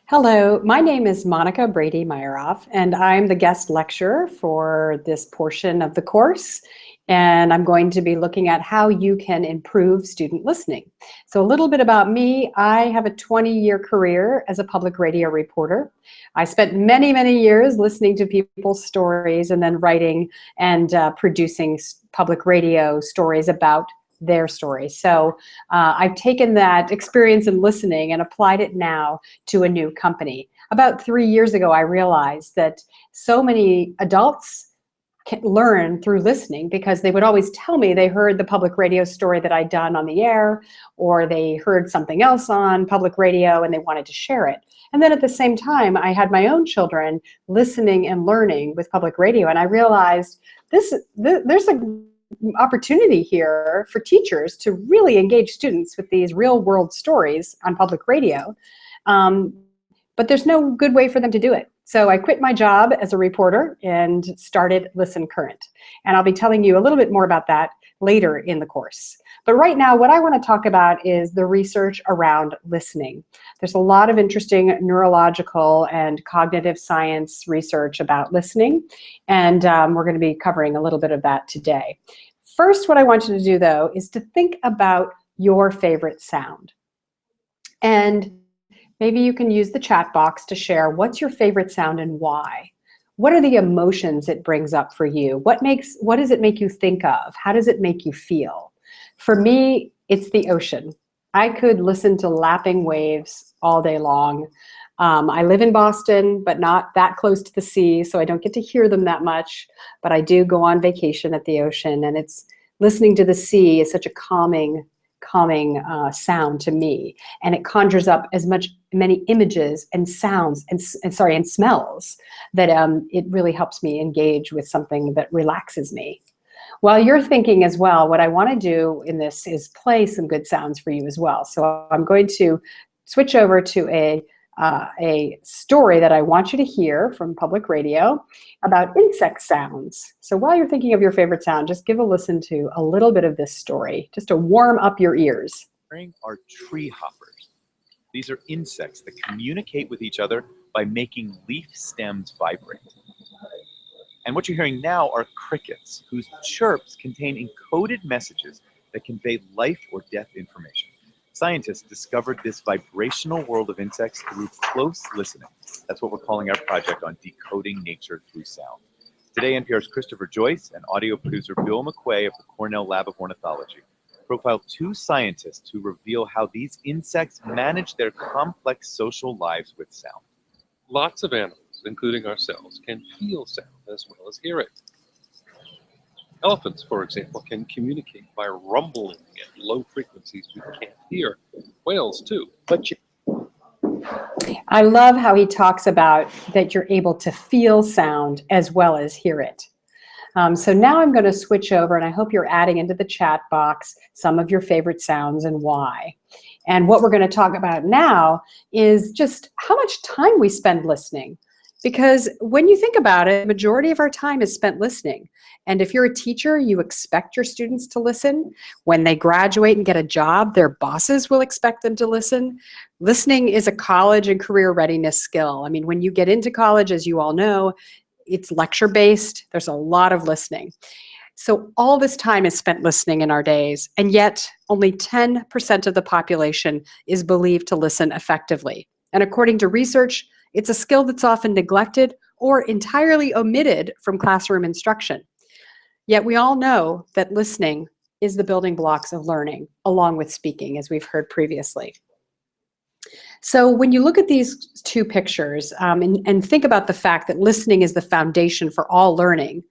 Hello, my name is Monica Brady-Myerov, and I'm the guest lecturer for this portion of the course. And I'm going to be looking at how you can improve student listening. So a little bit about me. I have a 20-year career as a public radio reporter. I spent many, many years listening to people's stories and then writing and producing public radio stories about their story. So I've taken that experience in listening and applied it now to a new company. About 3 years ago, I realized that so many adults can learn through listening because they would always tell me they heard the public radio story that I'd done on the air, or they heard something else on public radio and they wanted to share it. And then at the same time, I had my own children listening and learning with public radio, and I realized there's a opportunity here for teachers to really engage students with these real world stories on public radio. But there's no good way for them to do it. So I quit my job as a reporter and started Listen Current. And I'll be telling you a little bit more about that later in the course. But right now, what I want to talk about is the research around listening. There's a lot of interesting neurological and cognitive science research about listening, and we're going to be covering a little bit of that today. First, what I want you to do, though, is to think about your favorite sound. And maybe you can use the chat box to share what's your favorite sound and why. What are the emotions it brings up for you? What does it make you think of? How does it make you feel? For me, it's the ocean. I could listen to lapping waves all day long. I live in Boston, but not that close to the sea, so I don't get to hear them that much. But I do go on vacation at the ocean, and it's listening to the sea is such a calming sound to me, and it conjures up many images and sounds and smells that it really helps me engage with something that relaxes me. While you're thinking as well, what I want to do in this is play some good sounds for you as well. So I'm going to switch over to a story that I want you to hear from public radio about insect sounds. So while you're thinking of your favorite sound, just give a listen to a little bit of this story, just to warm up your ears. Are tree hoppers. These are insects that communicate with each other by making leaf stems vibrate. And what you're hearing now are crickets, whose chirps contain encoded messages that convey life or death information. Scientists discovered this vibrational world of insects through close listening. That's what we're calling our project on decoding nature through sound. Today, NPR's Christopher Joyce and audio producer Bill McQuay of the Cornell Lab of Ornithology profile two scientists who reveal how these insects manage their complex social lives with sound. Lots of animals, including ourselves, can feel sound as well as hear it. Elephants, for example, can communicate by rumbling at low frequencies we can't hear. Whales, too. I love how he talks about that you're able to feel sound as well as hear it. So now I'm going to switch over, and I hope you're adding into the chat box some of your favorite sounds and why. And what we're going to talk about now is just how much time we spend listening. Because when you think about it, the majority of our time is spent listening. And if you're a teacher, you expect your students to listen. When they graduate and get a job, their bosses will expect them to listen. Listening is a college and career readiness skill. I mean, when you get into college, as you all know, it's lecture-based. There's a lot of listening. So all this time is spent listening in our days, and yet only 10% of the population is believed to listen effectively. And according to research, it's a skill that's often neglected or entirely omitted from classroom instruction. Yet we all know that listening is the building blocks of learning, along with speaking, as we've heard previously. So when you look at these two pictures and think about the fact that listening is the foundation for all learning,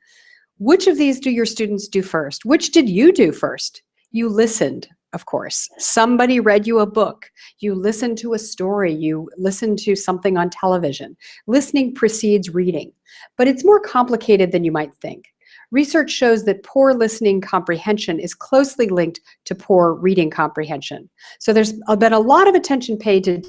which of these do your students do first? Which did you do first? You listened, of course. Somebody read you a book. You listened to a story. You listened to something on television. Listening precedes reading, but it's more complicated than you might think. Research shows that poor listening comprehension is closely linked to poor reading comprehension. So there's been a lot of attention paid to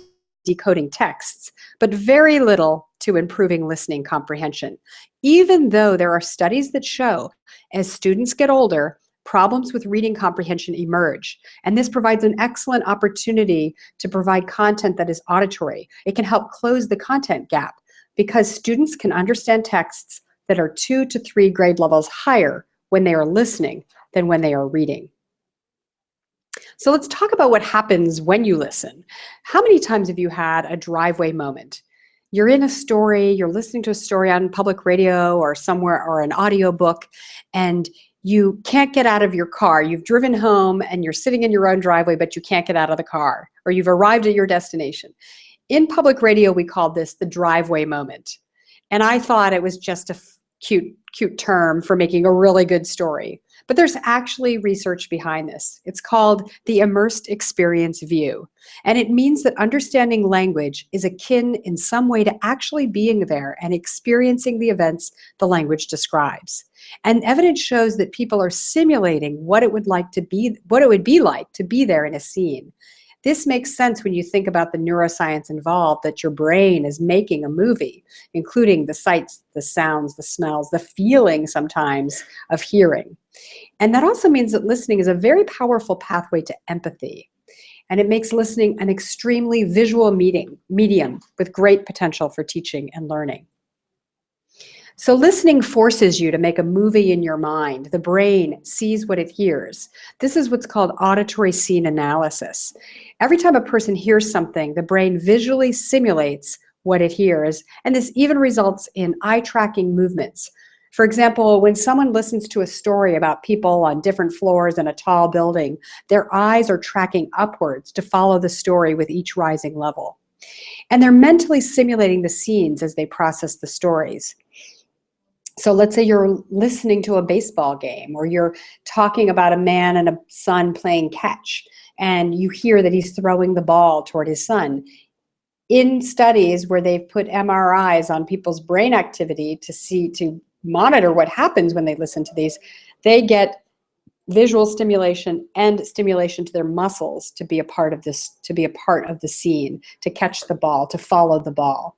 decoding texts, but very little to improving listening comprehension. Even though there are studies that show as students get older, problems with reading comprehension emerge. And this provides an excellent opportunity to provide content that is auditory. It can help close the content gap because students can understand texts that are 2 to 3 grade levels higher when they are listening than when they are reading. So let's talk about what happens when you listen. How many times have you had a driveway moment? You're in a story, you're listening to a story on public radio or somewhere, or an audio book, and you can't get out of your car. You've driven home and you're sitting in your own driveway, but you can't get out of the car, or you've arrived at your destination. In public radio, we called this the driveway moment. And I thought it was just a cute term for making a really good story. But there's actually research behind this. It's called the immersed experience view. And it means that understanding language is akin in some way to actually being there and experiencing the events the language describes. And evidence shows that people are simulating what it would be like to be there in a scene. This makes sense when you think about the neuroscience involved, that your brain is making a movie, including the sights, the sounds, the smells, the feeling sometimes of hearing. And that also means that listening is a very powerful pathway to empathy. And it makes listening an extremely visual medium with great potential for teaching and learning. So listening forces you to make a movie in your mind. The brain sees what it hears. This is what's called auditory scene analysis. Every time a person hears something, the brain visually simulates what it hears, and this even results in eye-tracking movements. For example, when someone listens to a story about people on different floors in a tall building, their eyes are tracking upwards to follow the story with each rising level. And they're mentally simulating the scenes as they process the stories. So let's say you're listening to a baseball game, or you're talking about a man and a son playing catch, and you hear that he's throwing the ball toward his son. In studies where they've put MRIs on people's brain activity to monitor what happens when they listen to these, they get visual stimulation and stimulation to their muscles to be a part of this, to be a part of the scene, to catch the ball, to follow the ball.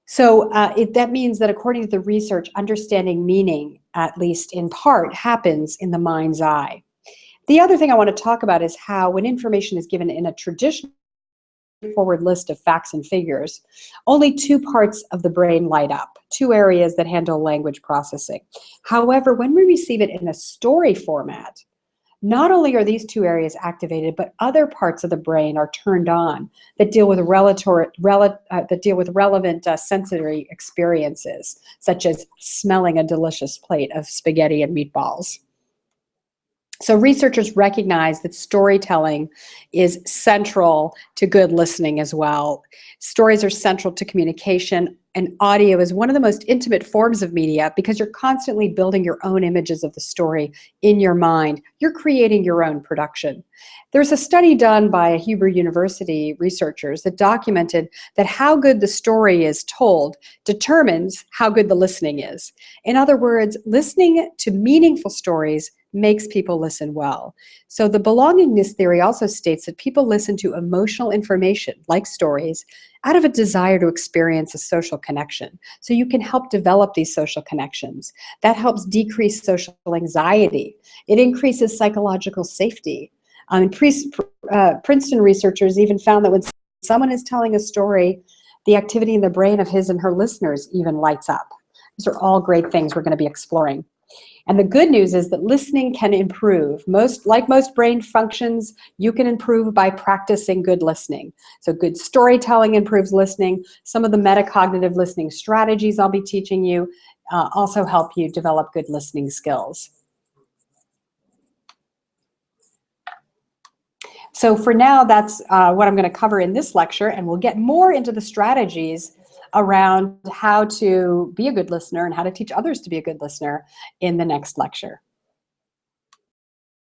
So that means that according to the research, understanding meaning, at least in part, happens in the mind's eye. The other thing I want to talk about is how when information is given in a traditional forward list of facts and figures, only 2 parts of the brain light up, 2 areas that handle language processing. However, when we receive it in a story format, not only are these 2 areas activated, but other parts of the brain are turned on that deal with relevant sensory experiences, such as smelling a delicious plate of spaghetti and meatballs. So researchers recognize that storytelling is central to good listening as well. Stories are central to communication, and audio is one of the most intimate forms of media because you're constantly building your own images of the story in your mind. You're creating your own production. There's a study done by Hebrew University researchers that documented that how good the story is told determines how good the listening is. In other words, listening to meaningful stories makes people listen well. So the belongingness theory also states that people listen to emotional information, like stories, out of a desire to experience a social connection. So you can help develop these social connections. That helps decrease social anxiety. It increases psychological safety. Princeton researchers even found that when someone is telling a story, the activity in the brain of his and her listeners even lights up. These are all great things we're going to be exploring. And the good news is that listening can improve. Like most brain functions, you can improve by practicing good listening. So good storytelling improves listening. Some of the metacognitive listening strategies I'll be teaching you also help you develop good listening skills. So for now, that's what I'm going to cover in this lecture, and we'll get more into the strategies around how to be a good listener and how to teach others to be a good listener in the next lecture.